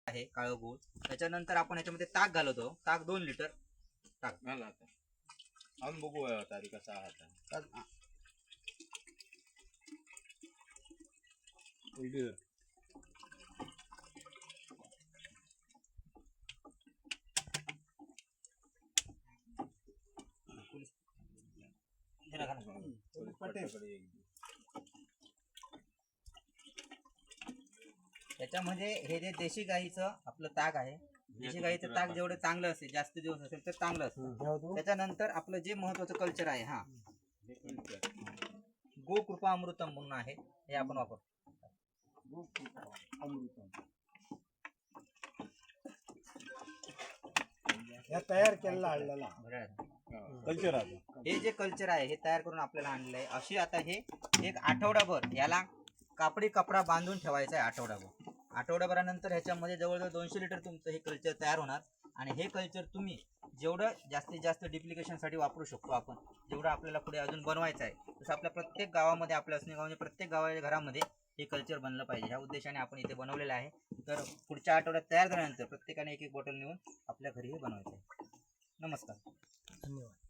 आहे काळं गूळ. त्याच्यानंतर आपण याच्यामध्ये ताक घालतो. ताक 2 लिटर ताक घाला आता. आम्ही बघू तारीख कसा आहात. त्याच्यामध्ये हे जे देशी गाईचं आपलं ताक आहे, देशी गाईचं ताक जेवढं चांगलं असेल, जास्त दिवस असेल तर चांगलं असतं. त्याच्यानंतर आपलं जे महत्वाचं कल्चर आहे, हा गो कृपा अमृतम म्हणून आहे, हे आपण वापरतो. तयार केलेला आणलेला कल्चर आहे. हे जे कल्चर आहे हे तयार करून आपल्याला आणलेलं आहे. अशी आता हे एक आठवडाभर याला कापडी कपडा बांधून ठेवायचा आहे. आठवडाभरानंतर ह्याच्यामध्ये जवळजवळ 200 लिटर तुमचं हे कल्चर तयार होणार. आणि हे कल्चर तुम्ही जेवढं जास्तीत जास्त डिप्लिकेशनसाठी वापरू शकतो आपण, जेवढं आपल्याला पुढे अजून बनवायचं आहे, तसं आपल्या प्रत्येक गावामध्ये, आपल्या असणे गावामध्ये प्रत्येक गावाच्या घरामध्ये हे कल्चर बनलं पाहिजे, ह्या उद्देशाने आपण इथे बनवलेलं आहे. तर पुढच्या आठवड्यात तयार झाल्यानंतर प्रत्येकाने एक एक बॉटल नेऊन आपल्या घरी हे बनवायचं आहे. नमस्कार. धन्यवाद.